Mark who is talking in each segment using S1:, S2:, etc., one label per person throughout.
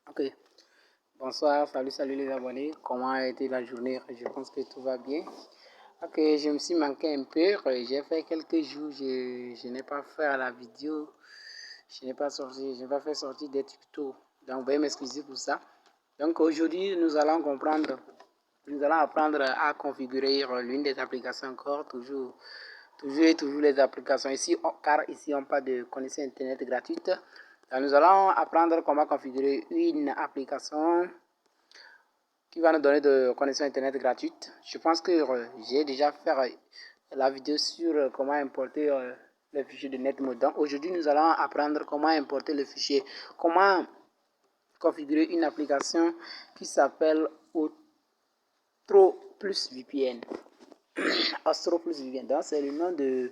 S1: Ok, bonsoir, salut les abonnés. Comment a été la journée? Je pense que tout va bien. Ok, je me suis manqué un peu. J'ai fait quelques jours, je n'ai pas fait la vidéo. Je n'ai pas fait sortir des tutos. Donc, veuillez m'excuser pour ça. Donc, aujourd'hui, nous allons apprendre à configurer l'une des applications encore, toujours les applications ici, car ici on parle de connexion internet gratuite. Donc, nous allons apprendre comment configurer une application qui va nous donner de connexion internet gratuite. Je pense que j'ai déjà fait la vidéo sur comment importer le fichier de NetMode. Donc aujourd'hui nous allons apprendre comment importer le fichier, comment configurer une application qui s'appelle Ostro Plus VPN. Ostro Plus VPN, donc c'est le nom de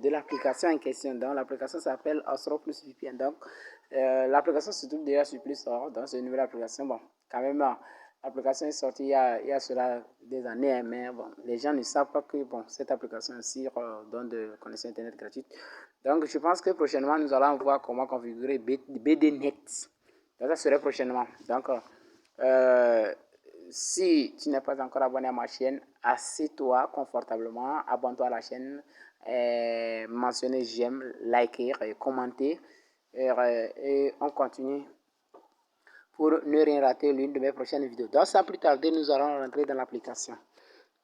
S1: l'application en question. Donc l'application s'appelle Ostro Plus VPN. Donc l'application se trouve déjà sur Play Store. Donc c'est une nouvelle application. Bon, quand même, l'application est sortie il y a cela des années, mais bon, les gens ne savent pas que bon, cette application aussi donne de connexion internet gratuite. Donc je pense que prochainement nous allons voir comment configurer BDNet. Donc ça serait prochainement. Donc si tu n'es pas encore abonné à ma chaîne, assieds-toi confortablement, abonne-toi à la chaîne, mentionnez j'aime, liker et commenter. Et on continue pour ne rien rater l'une de mes prochaines vidéos. Donc sans plus tarder, nous allons rentrer dans l'application.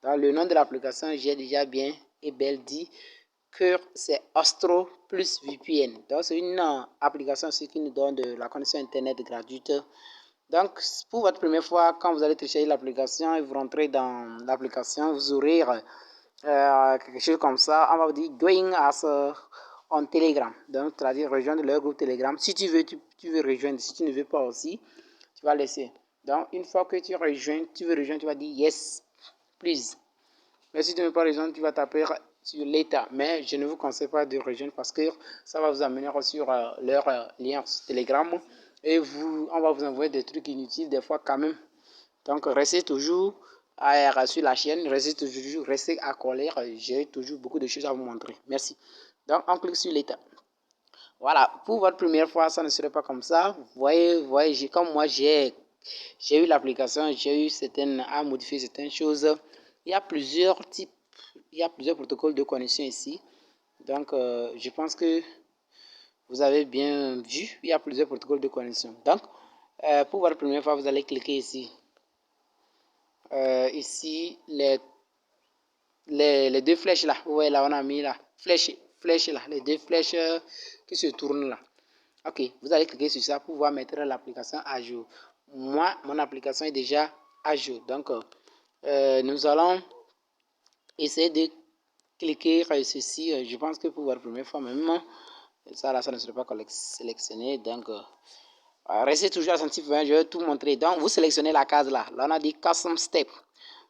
S1: Dans le nom de l'application, j'ai déjà bien et belle dit que c'est Ostro Plus VPN. Donc c'est une application qui nous donne de la connexion internet gratuite. Donc, pour votre première fois, quand vous allez télécharger l'application et vous rentrez dans l'application, vous aurez quelque chose comme ça. On va vous dire Going as on Telegram. Donc, c'est-à-dire rejoindre leur groupe Telegram. Si tu veux, tu veux rejoindre. Si tu ne veux pas aussi, tu vas laisser. Donc, une fois que tu veux rejoindre, tu vas dire Yes, please. Mais si tu ne veux pas rejoindre, tu vas taper sur l'État. Mais je ne vous conseille pas de rejoindre parce que ça va vous amener sur leur lien Telegram. Et on va vous envoyer des trucs inutiles des fois quand même. Donc restez toujours sur la chaîne, restez à coller. J'ai toujours beaucoup de choses à vous montrer. Merci. Donc on clique sur l'État. Voilà, pour votre première fois, ça ne serait pas comme ça. Vous voyez, comme moi j'ai eu l'application, j'ai eu à modifier certaines choses. Il y a plusieurs types, il y a plusieurs protocoles de connexion ici. Donc je pense que vous avez bien vu, il y a plusieurs protocoles de connexion. Donc, pour votre première fois, vous allez cliquer ici. Ici, les deux flèches là. Vous voyez là, on a mis là. Flèches là. Les deux flèches qui se tournent là. Ok, vous allez cliquer sur ça pour pouvoir mettre l'application à jour. Moi, mon application est déjà à jour. Donc, nous allons essayer de cliquer sur ceci. Je pense que pour votre première fois, même, ça là, ça ne serait pas sélectionné. Donc, restez toujours attentif, hein, je vais tout montrer. Donc, vous sélectionnez la case là. Là, on a dit Custom Step.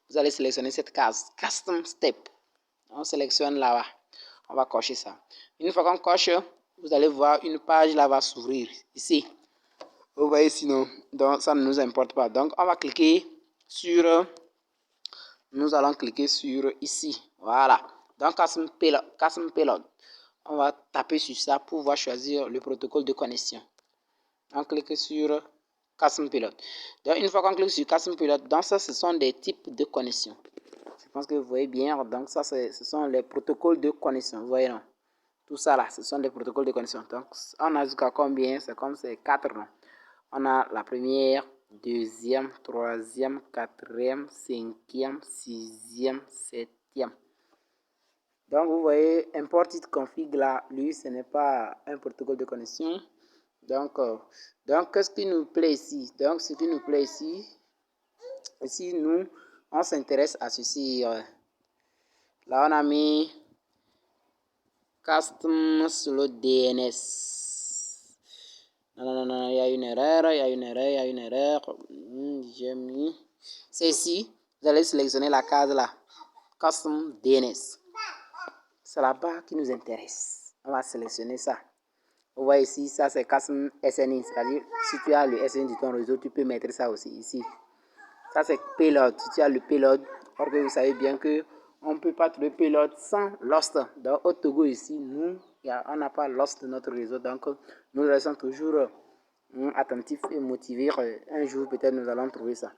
S1: Vous allez sélectionner cette case, Custom Step. On sélectionne là-bas. On va cocher ça. Une fois qu'on coche, vous allez voir une page là va s'ouvrir. Ici. Vous voyez sinon. Donc, ça ne nous importe pas. Donc, on va cliquer sur... Nous allons cliquer sur ici. Voilà. Donc, Custom Payload. On va taper sur ça pour pouvoir choisir le protocole de connexion. On clique sur Custom Payload. Donc, une fois qu'on clique sur Custom Payload, donc ça, ce sont des types de connexion. Je pense que vous voyez bien. Donc, ça, ce sont les protocoles de connexion. Vous voyez, non? Tout ça, là, ce sont des protocoles de connexion. Donc, on a jusqu'à combien? C'est comme ces 4 noms. On a la première, deuxième, troisième, quatrième, cinquième, sixième, septième. Donc, vous voyez, import it config là, lui, ce n'est pas un protocole de connexion. Donc qu'est-ce qui nous plaît ici? Donc, ce qui nous plaît ici, nous, on s'intéresse à ceci. Là, on a mis Custom Slow DNS. Non, il y a une erreur. J'ai mis. C'est ici. Vous allez sélectionner la case là. Custom DNS. C'est là-bas qui nous intéresse. On va sélectionner ça. Vous voyez ici, ça c'est Custom SNI. C'est-à-dire, si tu as le SNI de ton réseau, tu peux mettre ça aussi ici. Ça c'est payload. Si tu as le payload, parce que vous savez bien que on ne peut pas trouver payload sans Lost. Donc au Togo ici, nous, on n'a pas Lost de notre réseau. Donc nous restons toujours attentifs et motivés. Un jour, peut-être, nous allons trouver ça.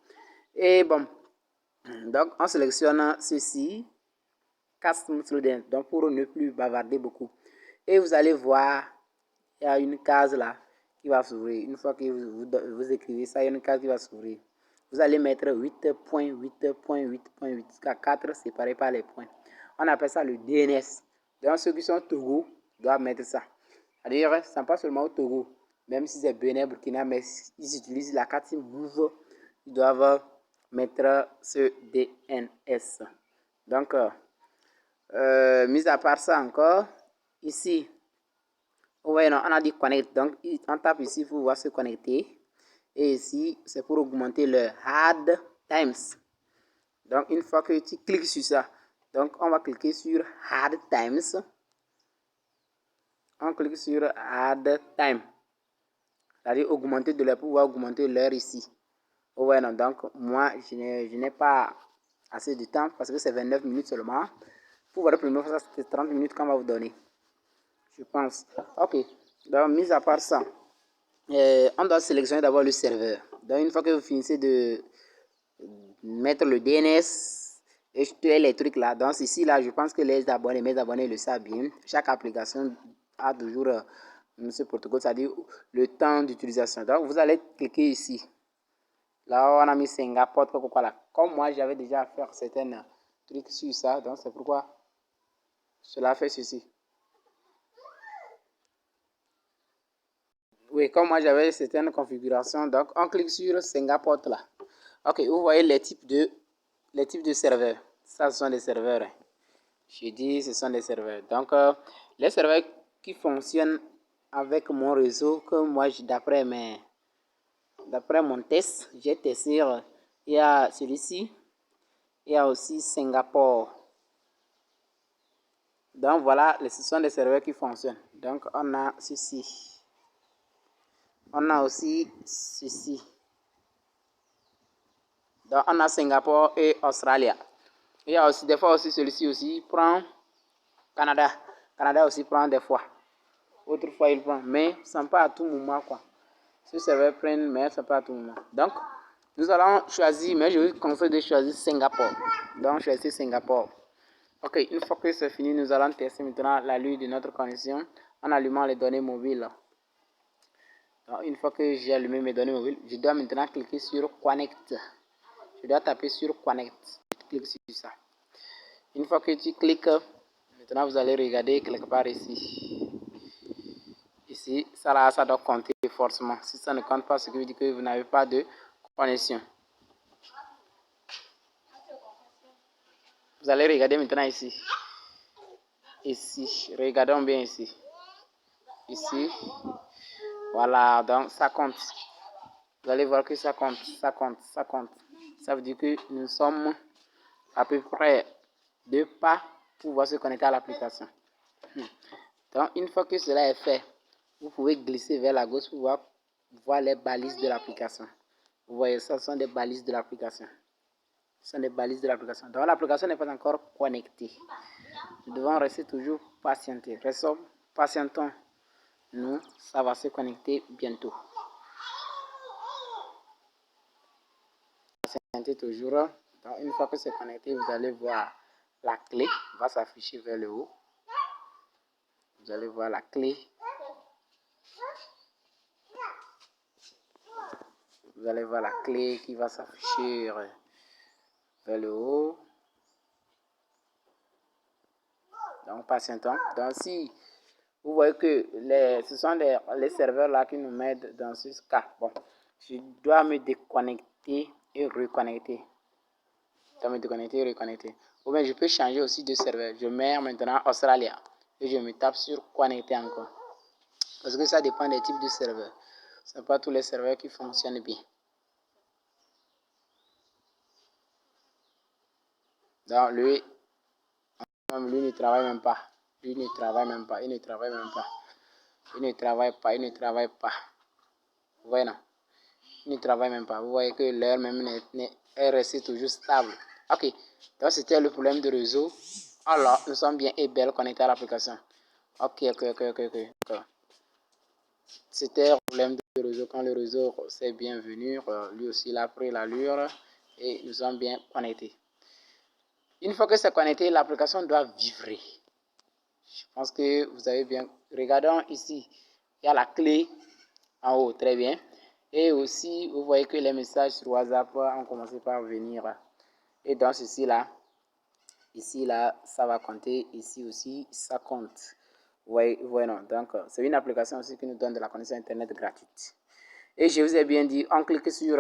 S1: Et bon, donc, on sélectionne ceci. Custom Student, donc pour ne plus bavarder beaucoup. Et vous allez voir, il y a une case là qui va s'ouvrir. Une fois que vous écrivez ça, il y a une case qui va s'ouvrir. Vous allez mettre 8.8.8.8 jusqu'à 4 séparés par les points. On appelle ça le DNS. Donc ceux qui sont au Togo doivent mettre ça. C'est-à-dire, ce n'est pas seulement au Togo, même si c'est Bénin, Burkina, mais ils utilisent la carte Move, ils doivent mettre ce DNS. Donc, mis à part ça encore, ici, vous voyez, on a dit connect. Donc, on tape ici pour pouvoir se connecter. Et ici, c'est pour augmenter le hard times. Donc, une fois que tu cliques sur ça, donc on va cliquer sur hard times. On clique sur hard time. C'est-à-dire augmenter de l'heure pour pouvoir augmenter l'heure ici. Vous voyez, donc, moi, je n'ai pas assez de temps parce que c'est 29 minutes seulement. Pour voir la première fois, c'est 30 minutes qu'on va vous donner. Je pense. Ok. Donc, mis à part ça, on doit sélectionner d'abord le serveur. Donc, une fois que vous finissez de mettre le DNS et tous les trucs là, donc ici, là, je pense que les abonnés, mes abonnés le savent bien. Chaque application a toujours ce protocole, c'est-à-dire le temps d'utilisation. Donc, vous allez cliquer ici. Là, on a mis Singapour, là. Comme moi, j'avais déjà fait certains trucs sur ça, donc c'est pourquoi cela fait ceci. Oui, comme moi j'avais certaines configurations, donc on clique sur Singapour là. Ok, vous voyez les types de serveurs. Ça, ce sont des serveurs. Je dis, ce sont des serveurs. Donc, les serveurs qui fonctionnent avec mon réseau, que moi, d'après mon test, j'ai testé, il y a celui-ci, il y a aussi Singapour. Donc, voilà, ce sont des serveurs qui fonctionnent. Donc, on a ceci. On a aussi ceci. Donc, on a Singapour et Australie. Il y a aussi, des fois aussi, celui-ci aussi prend Canada. Canada aussi prend des fois. Autrefois, il prend. Mais ce n'est pas à tout moment, quoi. Ce serveur prend, mais ce n'est pas à tout moment. Donc, nous allons choisir, mais je vous conseille de choisir Singapour. Donc, choisir Singapour. Ok, une fois que c'est fini, nous allons tester maintenant la lue de notre connexion en allumant les données mobiles. Donc, une fois que j'ai allumé mes données mobiles, je dois maintenant cliquer sur Connect. Je dois taper sur Connect. Je clique sur ça. Une fois que tu cliques, maintenant vous allez regarder quelque part ici. Ici, ça doit compter forcément. Si ça ne compte pas, ce qui veut dire que vous n'avez pas de connexion. Vous allez regarder maintenant ici. Ici, regardons bien ici. Ici, voilà, donc ça compte. Vous allez voir que ça compte, ça compte, ça compte. Ça veut dire que nous sommes à peu près 2 pas pour pouvoir se connecter à l'application. Donc, une fois que cela est fait, vous pouvez glisser vers la gauche pour voir les balises de l'application. Vous voyez, ça sont des balises de l'application. Ce sont des balises de l'application. Donc, l'application n'est pas encore connectée. Nous devons rester toujours patienter. Restons, patientons. Nous, ça va se connecter bientôt. Patientez toujours. Donc, une fois que c'est connecté, vous allez voir la clé va s'afficher vers le haut. Vous allez voir la clé. Vous allez voir la clé qui va s'afficher vers le haut. Donc, patientons. Donc, si vous voyez que ce sont les serveurs là qui nous mettent dans ce cas. Bon, je dois me déconnecter et reconnecter. Je dois me déconnecter et reconnecter. Ou bien, je peux changer aussi de serveur. Je mets maintenant Australie et je me tape sur connecter encore. Parce que ça dépend des types de serveurs. Ce n'est pas tous les serveurs qui fonctionnent bien. Donc, lui ne travaille même pas. Lui ne travaille même pas. Il ne travaille même pas. Il ne travaille pas. Il ne travaille pas. Vous voyez, non? Il ne travaille même pas. Vous voyez que l'heure même est restée toujours stable. Ok. Donc, c'était le problème de réseau. Alors, nous sommes bien et belle connectés à l'application. Ok. C'était le problème de le réseau. Quand le réseau s'est bienvenu, lui aussi il a pris l'allure et nous sommes bien connectés. Une fois que c'est connecté, l'application doit vibrer. Je pense que vous avez bien. Regardons ici, il y a la clé en haut, très bien. Et aussi, vous voyez que les messages sur WhatsApp ont commencé par venir. Et dans ceci là, ici là, ça va compter. Ici aussi, ça compte. Oui, non. Donc, c'est une application aussi qui nous donne de la connexion Internet gratuite. Et je vous ai bien dit, on clique sur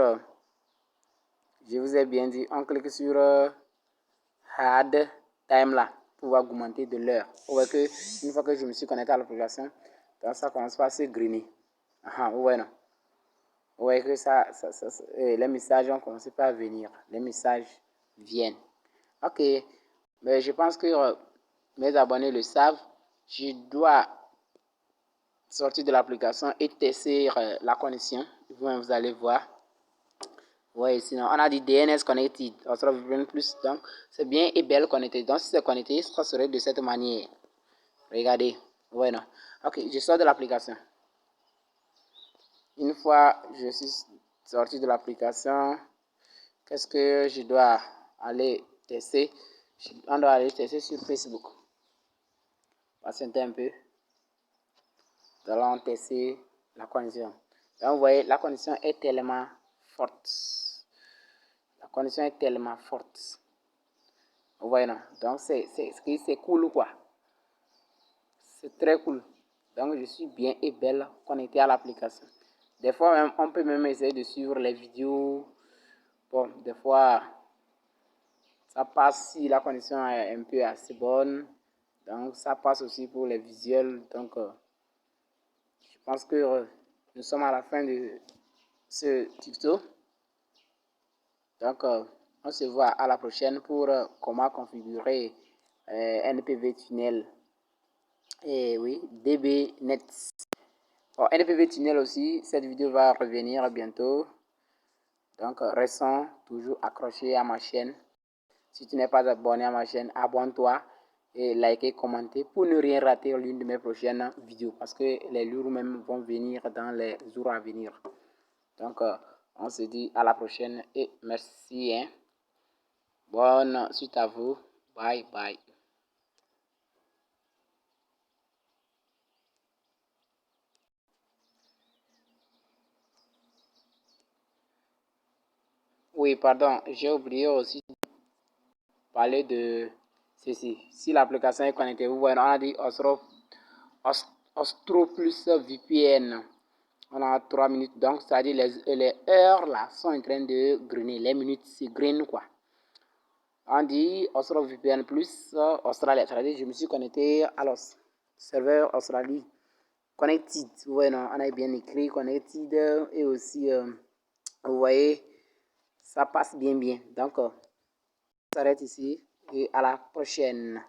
S1: Add Time là pour augmenter de l'heure. Vous voyez que une fois que je me suis connecté à l'application, ça commence par se griner. Vous voyez non? Vous voyez que les messages ont commencé par venir. Les messages viennent. Ok, mais je pense que mes abonnés le savent. Je dois sortir de l'application et tester la connexion. Vous allez voir. Oui, sinon on a dit DNS connected, on sera plus, donc c'est bien et belle connecté. Donc si c'est connecté, ça serait de cette manière. Regardez, voilà. Ok, je sors de l'application. Une fois je suis sorti de l'application, qu'est-ce que je dois aller tester? On doit aller tester sur Facebook. Patientez un peu. Nous allons tester la connexion. Donc vous voyez, la connexion est tellement forte. La connexion est tellement forte. Vous voyez, non? Donc, c'est cool, quoi. C'est très cool. Donc, je suis bien et belle connecté à l'application. Des fois, même, on peut même essayer de suivre les vidéos. Bon, des fois, ça passe si la connexion est un peu assez bonne. Donc, ça passe aussi pour les visuels. Donc, je pense que nous sommes à la fin de ce tuto. Donc, on se voit à la prochaine pour comment configurer NPV Tunnel. Et oui, DBNet. Bon, NPV Tunnel aussi, cette vidéo va revenir bientôt. Donc, restons toujours accrochés à ma chaîne. Si tu n'es pas abonné à ma chaîne, abonne-toi et likez, commentez pour ne rien rater l'une de mes prochaines vidéos. Parce que les jours même vont venir dans les jours à venir. Donc, on se dit à la prochaine et merci. Hein. Bonne suite à vous. Bye bye. Oui, pardon, j'ai oublié aussi de parler de ceci. Si l'application est connectée, vous voyez, on a dit Ostro plus VPN. On a 3 minutes, donc c'est-à-dire les heures là sont en train de griner. Les minutes, c'est green quoi. On dit Ostro VPN plus Australie. C'est-à-dire je me suis connecté à le serveur Australie. Connected, vous voyez, non, on a bien écrit connected et aussi, vous voyez, ça passe bien. Donc, on s'arrête ici et à la prochaine.